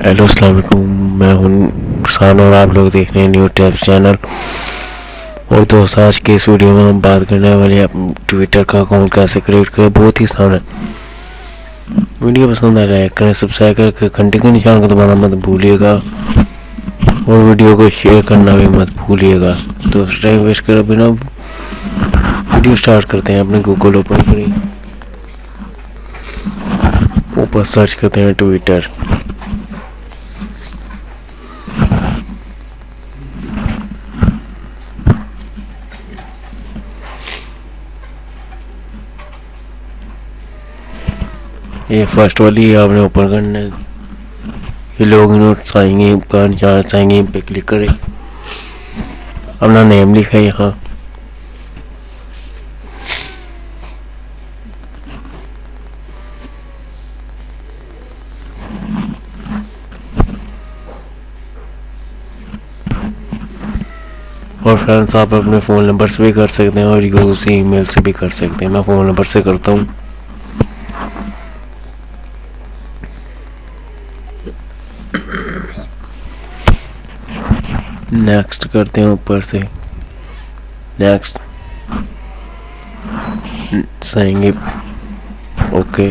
Hello अस्सलाम वालेकुम, मैं हूं ahsaan और आप लोग देख रहे हैं न्यू टिप्स चैनल। और दोस्तों, आज के इस वीडियो में हम बात करने वाले हैं ट्विटर का अकाउंट कैसे क्रिएट करें। बहुत ही आसान है। वीडियो पसंद आ लाइक करें, सब्सक्राइब करके घंटे के निशान को दबाना मत भूलिएगा और वीडियो को शेयर करना भी मत भूलिएगा। तो टाइम वेस्ट कर बिना वीडियो स्टार्ट करते हैं। अपने गूगल ओपन करें, ऊपर सर्च करते हैं ट्विटर। ये फर्स्ट वाली आपने ओपन करना है। ये लोग नोट्स आएंगे, का निशान आएंगे, इन पे क्लिक करें। अपना नेम लिखा है यहाँ। और फ्रेंड्स, आप अपने फ़ोन नंबर से भी कर सकते हैं और यूज़ ईमेल से भी कर सकते हैं। मैं फ़ोन नंबर से करता हूँ। नेक्स्ट करते हैं, ऊपर से नेक्स्ट आएंगे। ओके,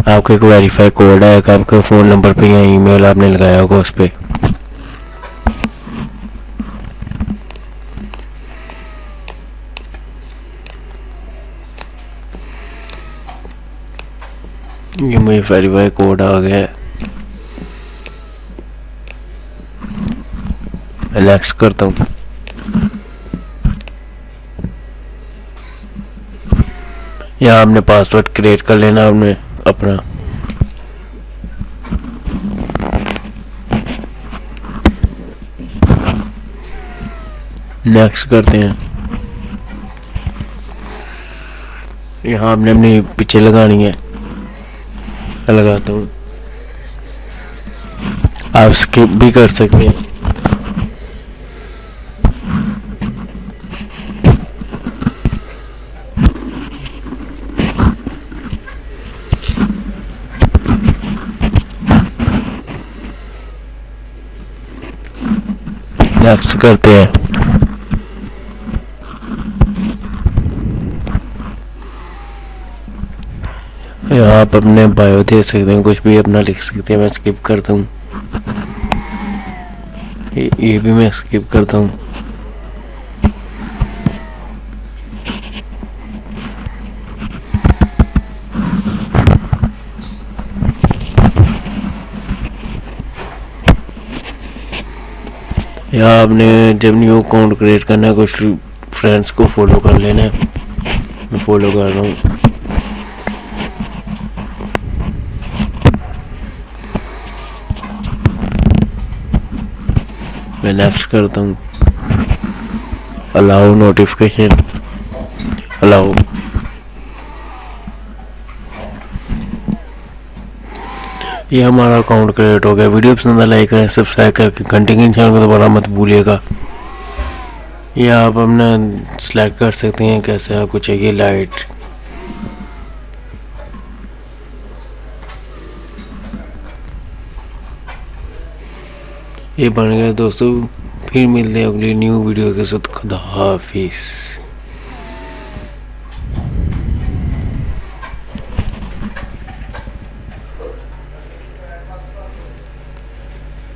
आपको एक वेरीफाई कोड आएगा आपके फ़ोन नंबर पे या ईमेल आपने लगाया होगा उस पर। ये मुझे वेरीफाई कोड आ गया है। नेक्स्ट करता हूँ। यहाँ आपने पासवर्ड क्रिएट कर लेना आपने अपना। नेक्स्ट करते हैं। यहाँ आपने अपनी पीछे लगानी है। लगाता हूँ। आप स्किप भी कर सकते हैं। नेक्स्ट करते हैं। यहाँ आप अपने बायो दे सकते हैं, कुछ भी अपना लिख सकते हैं। मैं स्किप करता हूँ। ये भी मैं स्किप करता हूँ। यहाँ आपने जब न्यू अकाउंट क्रिएट करना है, कुछ फ्रेंड्स को फॉलो कर लेना है। मैं फॉलो कर रहा हूँ। मैं नेक्स्ट करता हूँ। Allow notification, allow. ये हमारा अकाउंट क्रिएट हो गया। वीडियो पसंद आए लाइक करें, सब्सक्राइब करके घंटे के निशान को दबाना मत भूलिएगा। ये आप अपना सिलेक्ट कर सकते हैं कैसे आपको चाहिए लाइट। ये बन गया दोस्तों। फिर मिलते हैं अगली न्यू वीडियो के साथ। खुदा हाफिज़।